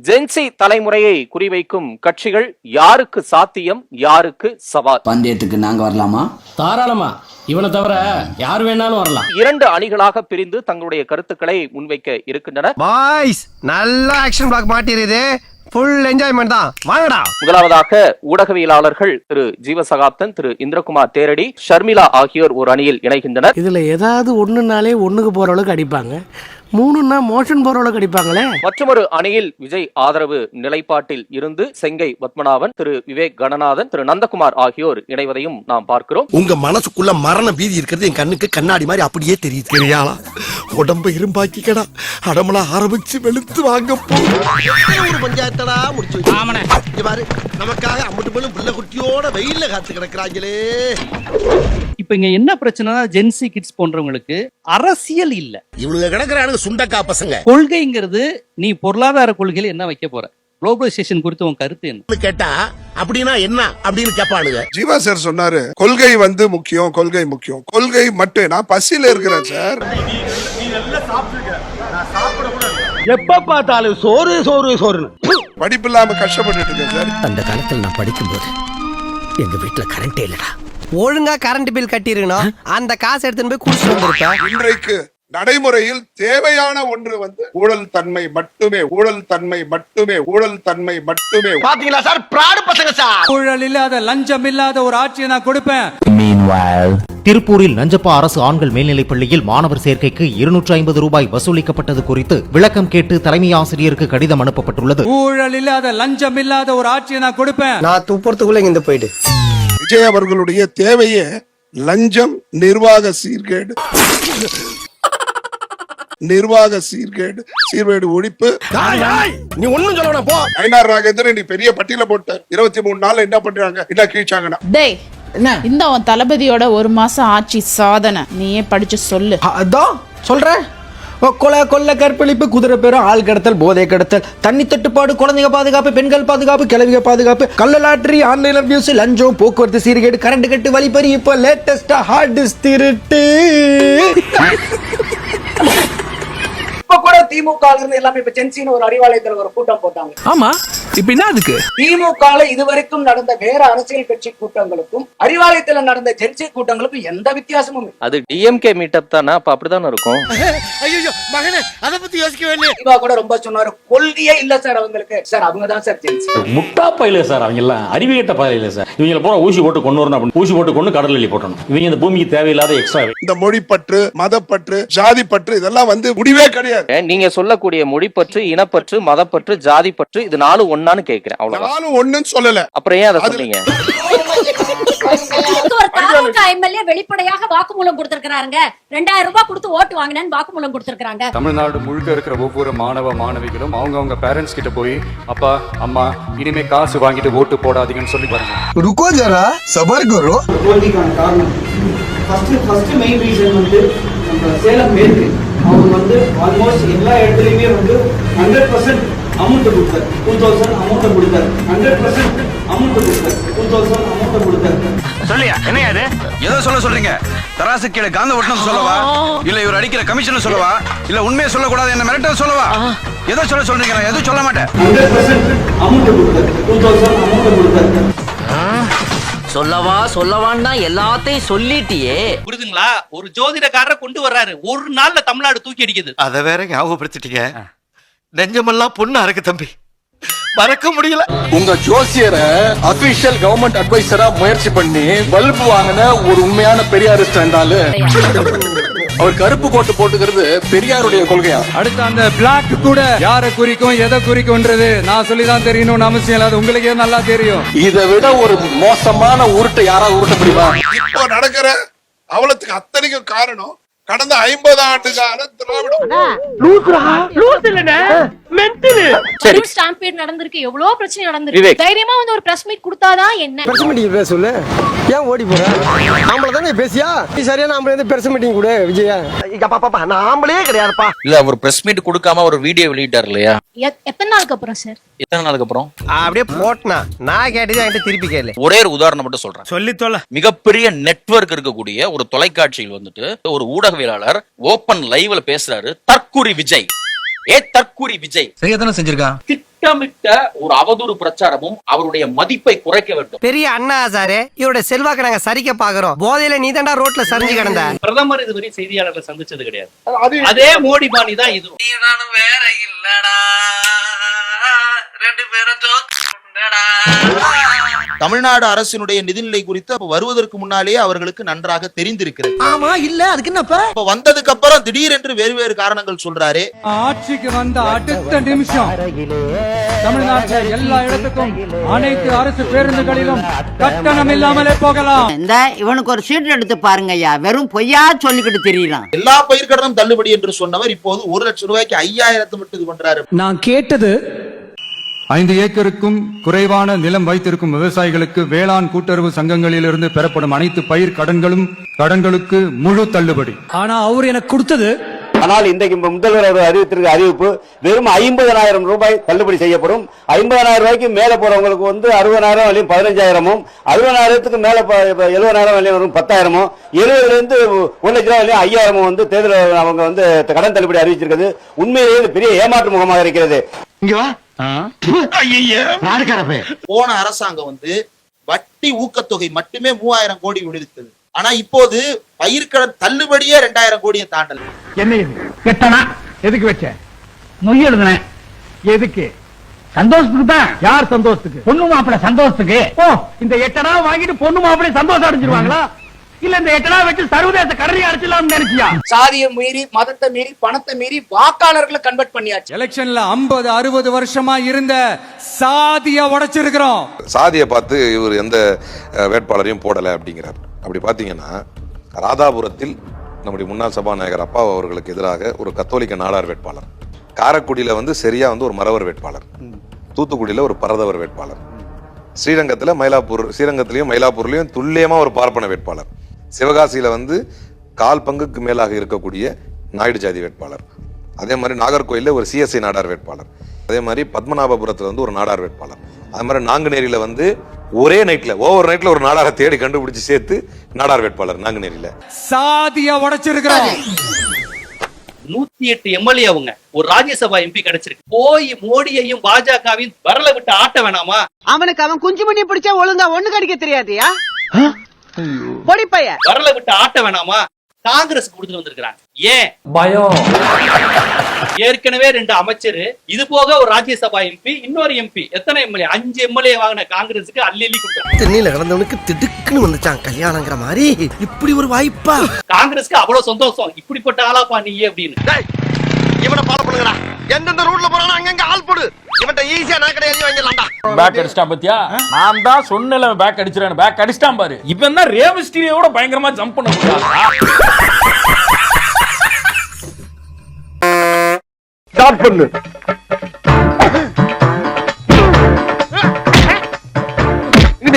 Gen Z தலைமுறையை குறிவைக்கும் கட்சிகள் யாருக்கு சாத்தியம், யாருக்கு சவால்? பந்தயத்துக்கு நாங்க வரலாமா? தாராளமா. இவனை தவிர யார் வேணாலும் வரலாம். 2 அணிகளாக பிரிந்து தங்களுடைய கருத்துக்களை முன்வைக்க இருக்கின்றனர். பாய்ஸ் நல்ல ஆக்ஷன் பிளாக் மாட்டிருது. ஃபுல் என்ஜாய்மெண்ட் தான். வாங்கடா. முதலாவதாக ஊடகவியலாளர்கள் திரு ஜீவசகாப்தன், திரு இந்திரகுமார் தேரடி, ஷர்மிளா ஆகியோர் ஒரு அணியில் இணைகின்றனர். இதுல ஏதாவது ஒண்ணுனாலே ஒண்ணுக்கு போற அளவுக்கு அடிப்பாங்க, 3ன்னா மோஷன் போற அளவுக்கு அடிப்பாங்களே. மற்றொரு அணியில் விஜய் ஆதரவு நிலைப்பாட்டில் இருந்து செங்கை பத்மநாபன், திரு விவேக் கணநாதன், திரு நந்தகுமார் ஆகியோர் இணைவதையும் நாம் பார்க்கிறோம். உங்க மனசுக்குள்ள மரண பீதி இருக்கிறது என் கண்ணுக்கு கண்ணாடி மாதிரி அப்படியே தெரியுது. தெரியாளா உடம்ப இரும்பாக்கிக்கடா, அடமலா ஆரம்பிச்சு வெளுத்து வாங்க ஒரு பஞ்சாயத்தடா முடிச்சு பாரு. நமக்காக அம்பட்டு போலும் புள்ள குட்டியோட வெயில்ல காத்து கிடக்குறாங்களே. இப்ப இங்க என்ன பிரச்சனைனா, ஜென்சி கிட்ஸ் போன்றவங்களுக்கு அரசியல் இல்ல. இவனுங்க கிடக்குறானுங்க சுண்டக்கா பசங்க. கொள்கைங்கிறது, நீ பொருளாதார கொள்கையில என்ன வைக்க போற, குளோபலைசேஷன் குறித்து உன் கருத்து என்ன கேட்டா அப்படின்னா என்ன அப்படின்னு கேட்பானுங்க. ஜீவா சார் சொன்னாரு, கொள்கை முக்கியம், கொள்கை முக்கியம். கொள்கை மட்டும் நான் பசியில இருக்கிறேன் சார். எப்ப பார்த்தாலும் சோறு சோறு சோறுன்னு படிப்பு இல்லாம கஷ்டப்பட்டு இருக்கேன் சார். அந்த காலத்துல நான் படிக்கும்போது எங்க வீட்டுல கரண்டே இல்லடா. ஒழுங்கா கரண்ட் பில் கட்டிருக்கணும். அந்த காசு எடுத்துன்னு போய் குடிச்சு வந்திருப்பேன். இன்றைக்கு நடைமுறையில் தேவையான ஒன்று ஊழல் தன்மை மட்டுமே, ஊழல் தன்மை மட்டுமே, ஊழல் தன்மை மட்டுமே. பாத்தீங்களா சார், பிராடு பசங்க சார். ஊழல் இல்லாத, லஞ்சம் இல்லாத ஒரு ஆட்சியை நான் கொடுப்பேன். திருப்பூரில் நஞ்சப்பா அரசு ஆண்கள் மேல்நிலைப் பள்ளியில் மாணவர் சேர்க்கைக்கு 250 ரூபாய் வசூலிக்கப்பட்டது குறித்து விளக்கம் கேட்டு தலைமை ஆசிரியருக்கு கடிதம் அனுப்பப்பட்டுள்ளது. ஊழல் இல்லாத, லஞ்சம் இல்லாத ஒரு ஆட்சியை நான் கொடுப்பேன். நான் துப்புறதுக்குள்ள இங்க போயிடு. விஜய் அவர்களுடைய தேவையே லஞ்சம், நிர்வாக சீர்கேடு, சீர்கேடு ஒழிப்பு. நீ ஒண்ணும் சொல்ல போ. ஐநார் ராகேந்திரன் நீ பெரிய பட்டியல போட்டார். 23 நாள் என்ன பண்றாங்க, என்ன கீழ்ச்சாங்கன்னா. டேய், இந்த உன் தளபதியோட 1 மாசம் ஆட்சி சாதனை நீயே படிச்சு சொல்லு. அதான் சொல்றேன். கொலை, கொள்ளை, கற்பழிப்பு, குதிரை பேரும், ஆள் கடத்தல், போதை கடத்தல், தண்ணி தட்டுப்பாடு, குழந்தைங்க பாதுகாப்பு, பெண்கள் பாதுகாப்பு, கிழவிக பாதுகாப்பு, கள்ள லாட்டரி, ஆன்லைன் அபியூஸ், லஞ்சம், போக்குவரத்து சீர்கேடு, கரண்ட் கட்டு, வழிப்பறி, இப்ப லேட்டஸ்டா ஹார்ட் டிஸ்க் திருட்டு. இப்ப கூட திமுக இருந்து எல்லாமே இப்ப ஜென்சின்னு ஒரு அறிவாலயத்துல ஒரு கூட்டம் போட்டாங்க. ஆமா, இப்ப என்ன அதுக்கு? திமுக இதுவரைக்கும் நடந்த வேற அரசியல் கட்சி கூட்டங்களுக்கும் அறிவாலயத்துல நடந்த ஜென்சி கூட்டங்களுக்கும் எந்த வித்தியாசமும் இல்லை. அது டிஎம்கே மீட்டப் தானே, அப்ப அப்படிதான் இருக்கும். ஐயோ மகனே, அத பத்தி யோசிக்கவே இல்லை. இவா கூட ரொம்ப சொன்னாரு, கொள்கையே இல்ல சார் அவங்களுக்கு. சார் அவங்க தான் சார் ஜென்சி. முட்டா பையில சார், அவங்க எல்லாம் அறிவியட்ட பயில சார். இவங்க போற ஊசி போட்டு கொண்டு வரணும், ஊசி போட்டு கொண்டு கடல் வெளியே போட்டணும். இவங்க இந்த பூமிக்கு தேவையில்லாத எக்ஸ்ட்ரா. இந்த மொழிப்பற்று, மதப்பற்று, ஜாதி பற்று இதெல்லாம் முடிவே கிடையாது. நீங்க சொல்லக்கூடிய மொழிப்பற்று, இனப்பற்று, மதப்பற்று, ஜாதி பற்று, இது 4 ஒண்ணான்னு கேட்கிறேன். அவ்வளவுதான். 4 ஒண்ணுன்னு சொல்லல. அப்புறம் ஏன் அதை சொன்னீங்க? எம்எல்ஏ வெளிப்படையாக வாக்குமூலம் கொடுத்திருக்காங்க. 2000 ரூபாய் கொடுத்து ஓட்டு வாங்கினேன்னு வாக்குமூலம் கொடுத்திருக்காங்க. தமிழ்நாடு முழுக்க இருக்கிற ஒவ்வொரு மாணவ மாணவிகளும் அவங்க பேரண்ட்ஸ் கிட்ட போய், அப்பா அம்மா இனிமே காசு வாங்கிட்டு ஓட்டு போடாதீங்கன்னு சொல்லி பாருங்க. ருக்கோ ஜரா, சபர் கரோ. தோல்விக்கான காரணம் ஃபர்ஸ்ட் மெயின் ரீசன் நம்ம சேலம் மேற்கு அவங்க ஆல்மோஸ்ட் எல்லா இடத்துலயுமே 100% அமௌண்ட் கொடுத்தார். 2000 அமௌண்ட் கொடுத்தார். 100% அமௌண்ட் கொடுத்தார். 2000 அமௌண்ட் கொடுத்தார். சொல்லியா என்னையா இது? ஏதோ சொல்றீங்க? தராசு கீழே காந்த ஒட்டணும் சொல்லவா, இல்ல இவர் அடிக்கிற கமிஷன் சொல்லவா, இல்ல உண்மையை சொல்லக்கூடாது என்ன மிரட்ட சொல்லவா? ஏதோ சொல்றீங்க, நான் எதுவும் சொல்ல மாட்டேன். 100% அமௌண்ட் கொடுத்தார். 2000 அமௌண்ட் கொடுத்தார். சொல்லவான்னா எல்லாத்தையும் சொல்லிட்டியே. புரியுதுங்களா? ஒரு ஜோதிடக்காரரை கொண்டு வர்றாரு, ஒரு நாள்ல தமிழ்நாடு தூக்கி அடிக்குது. அத வேற ஞாபகப்படுத்திட்டீங்க. நெஞ்சமெல்லாம் பொண்ணு அறக்கு தம்பி, மறக்க முடியல. உங்க ஜோசியரை அபிஷியல் கவர்மெண்ட் அட்வைசரா முயற்சி பண்ணி பல்பு வாங்கின ஒரு உண்மையான பெரியாரிஸ்ட் இருந்தாலும் அவர் கருப்பு கோட்டு போட்டுக்கிறது பெரியாருடைய கொள்கையா? அடுத்து அந்த பிளாக் கூட யாரை குறிக்கும், எதை குறிக்கும்ன்றது நான் சொல்லிதான் தெரியணும்னு அவசியம் இல்லாத உங்களுக்கே நல்லா தெரியும். இதை விட ஒரு மோசமான உருட்டை யாராவது உருட்ட முடியுமா? இப்போ நடக்கிற அவலத்துக்கு அத்தனைக்கும் காரணம் கடந்த 50 ஆண்டு கால திராவிடம். ஸ்டாம்பீட் நடந்திருக்கு, எவ்வளவு பிரச்சனை நடந்திருக்கு. தைரியமா ஒரு பிரஸ் மீட் கொடுத்தாதான் என்ன? பிரஸ் மீட்டிங் பேச சொல்லு. ஏன் ஓடி போற? நாமள தானே பேசியா? நீ சரியா நாமளே இந்த பிரஸ் மீட்டிங் கூட விஜயா. பாப்பா நாமளே கிடையாதுப்பா. இல்ல ஒரு பிரஸ் மீட் கொடுக்காம ஒரு வீடியோ வெளியிட்டார் இல்லையா? எத்தனை நாளுக்கு அப்புறம் சார்? எத்தனை நாளுக்கு அப்புறம்? அப்படியே போட்னா நான் கேட்டது என்கிட்ட திருப்பி கேளு. ஒரே ஒரு உதாரணம் மட்டும் சொல்றேன். சொல்லி தொலை. மிகப்பெரிய நெட்வொர்க் இருக்கக்கூடிய ஒரு தொலைக்காட்சியில் ஒரு ஊடகவியலாளர் ஓபன் லைவ்ல பேசுறாரு, தற்குறி விஜய். தற்குறி விஜய் சரியா தானே செஞ்சிருக்கான். திட்டமிட்ட ஒரு அவதூறு பிரச்சாரமும் அவருடைய மதிப்பை குறைக்க வேண்டும். பெரிய அண்ணா சாரு இவரோட செல்வாக்கு நாங்க சரிக்க பாக்குறோம். போதையில நீ தாண்டா ரோட்ல சரிஞ்சு கிடந்த. பிரதமர் இதுவரை செய்தியாளர்களை சந்திச்சது கிடையாது. அதே மோடி பாணி தான் இது. வேற இல்லடா ரெண்டு பேரும் தமிழ்நாடு அரசினுடைய நிதிநிலை குறித்து வருவதற்கு முன்னாலேயே அவர்களுக்கு நன்றாக தெரிந்திருக்கிறது. ஆமா இல்ல அதுக்கு என்னப்ப வந்ததுக்கு அப்புறம் திடீரென்று வேறு காரணங்கள் சொல்றாரு. ஆட்சிக்கு வந்த அடுத்த நிமிஷம் தமிழ்நாட்டில் எல்லா இடத்துக்கும் அனைத்து அரசு பேருந்துகளிலும் கட்டணம் இல்லாமலே போகலாம். இந்த இவனுக்கு ஒரு சீட் எடுத்து பாருங்க ஐயா, வெறும் பொய்யா சொல்லிக்கிட்டு தெரியலாம். எல்லா பயிர்க்கடனும் தள்ளுபடி என்று சொன்னவர் இப்போது 1 லட்சம் ரூபாய்க்கு 5000 மட்டும் இது பண்றாரு. நான் கேட்டது 5 ஏக்கருக்கும் குறைவான நிலம் வைத்திருக்கும் விவசாயிகளுக்கு வேளாண் கூட்டுறவு சங்கங்களிலிருந்து பெறப்படும் அனைத்து பயிர் கடன்களுக்கு முழு தள்ளுபடி. ஆனா அவர் எனக்கு கொடுத்தது. ஆனால் இன்றைக்கு முதல்வர் அறிவித்திருக்க அறிவிப்பு வெறும் 50,000 ரூபாய் தள்ளுபடி செய்யப்படும். 50,000 ரூபாய்க்கு மேல போறவங்களுக்கு வந்து 60,000 வரையும் 15,000, 60,000க்கு மேல 70,000 வரையும் வரும் 10,000, 70,000 இருந்து 1 லட்சம் ரூபாய் வரையும் 5,000 வந்து தேர்தல் அவங்க வந்து கடன் தள்ளுபடி அறிவிச்சிருக்கிறது. உண்மையிலேயே பெரிய ஏமாற்று முகமாக இருக்கிறது. போன அரசாங்கம் வந்து வட்டி ஊக்கத்தொகை மட்டுமே 3,000 கோடி விடுவித்தது. ஆனா இப்போது பயிர்க்கடன் தள்ளுபடியே 2,000 கோடியை தாண்டல். என்ன இது கெட்டனா? எதுக்கு வச்ச நொய் எழுதுனேன்? எதுக்கு? சந்தோஷத்துக்கு தான். யார் சந்தோஷத்துக்கு? பொண்ணு மாப்பிள்ளை சந்தோஷத்துக்கு. ஓ, இந்த 8 வாங்கிட்டு பொண்ணு மாப்பிள்ளை சந்தோஷம் அடைஞ்சிருவாங்களா? இல்ல இந்த 8 வச்சு சர்வதேச கடனை அடிச்சலாம்னு நினைச்சியா? சாதியை மீறி மதத்தை மீறி பணத்தை மீறி வாக்காளர்களை கன்வெர்ட் பண்ணியாச்சு. எலெக்ஷன்ல 50-60 வருஷமா இருந்த சாதிய உடைச்சிருக்கிறோம். சாதியை பார்த்து இவர் எந்த வேட்பாளரையும் போடல அப்படிங்கிறார். அப்படி பாத்தீங்கன்னா ராதாபுரத்தில் நம்முடைய முன்னாள் சபாநாயகர் அப்பா அவர்களுக்கு எதிராக ஒரு கத்தோலிக்க நாடார் வேட்பாளர், காரைக்குடியில வந்து சரியா வந்து ஒரு மறவர் வேட்பாளர், தூத்துக்குடியில ஒரு பரதவர் வேட்பாளர், ஸ்ரீரங்கத்திலையும் மயிலாப்பூர்லயும் துல்லியமா ஒரு பார்ப்பன வேட்பாளர், சிவகாசியில வந்து 1/4 பங்குக்கு மேலாக இருக்கக்கூடிய நாயுடு ஜாதி வேட்பாளர், அதே மாதிரி நாகர்கோயில ஒரு சிஎஸ்ஐ நாடார் வேட்பாளர், அதே மாதிரி பத்மநாபபுரத்துல வந்து ஒரு நாடார் வேட்பாளர், அதே மாதிரி நாங்குநேரியில வந்து ஒரே நைட்ல ஓவர் நைட்ல ஒரு நாடாரை தேடி கண்டுபிடிச்சு சேர்த்து நாடார் வேட்பாளர் நாங்குநேரியில. சாதிய உடைச்சிருக்கிறோம். 108 எம்எல்ஏ அவங்க ஒரு ராஜ்யசபா எம்பி கிடைச்சிருக்கு. போய் மோடியையும் பாஜகவையும் வரல விட்டு ஆட்ட வேணாமா? அவனுக்கு அவன் குஞ்சு மணி பிடிச்சா ஒழுங்கா ஒண்ணு கடிக்க தெரியாதியா? பொடிப்பைய வரல விட்டு ஆட்ட வேணாமா? காங்கிரஸ் கொடுத்துட்டு வந்திருக்காங்க. ஏன் பயம்? ஏற்கனவே 2 அமைச்சர், இது போக ஒரு ராஜ்யசபா எம்பி, இன்னொரு எம்பி, எத்தனை எம்எல்ஏ? 5 எம்எல்ஏ வாங்கின காங்கிரஸுக்கு அள்ளி கொடுத்தாங்க. தென்னையில கிடந்தவனுக்கு திடுக்குன்னு வந்துச்சான் கல்யாணங்கிற மாதிரி. இப்படி ஒரு வாய்ப்பா? காங்கிரஸ்க்கு அவ்வளவு சந்தோஷம். இப்படிப்பட்ட ஆளாப்பா நீ அப்படின்னு. இவனை ஃபாலோ பண்ணுங்கடா. எந்தெந்த ரூட்ல போறானோ அங்கங்க ஆள் போடு. இவன்ட்ட ஈஸியா நான் கடை எழுதி வாங்கிடலாம்டா. பேக் அடிச்சிட்டான் பாத்தியா? நான் தான் சொன்னேன்ல பேக் அடிச்சிரேன். பேக் அடிச்சிட்டான் பாரு. இவன் தான் ரேவஸ்டியோட பயங்கரமா ஜம்ப் பண்ண முடியாது. ஸ்டார்ட் பண்ணு.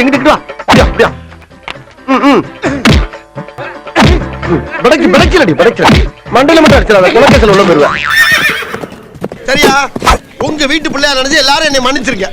இங்கிட்டு வா. அப்படியா? படைக்கலடி. மண்டல மட்டும் அடிச்சல குலக்கேசல உள்ள போடுவேன். சரியா? உங்க வீட்டு பிள்ளையா நினைச்சு எல்லாரும் என்னை மன்னிச்சிருக்க.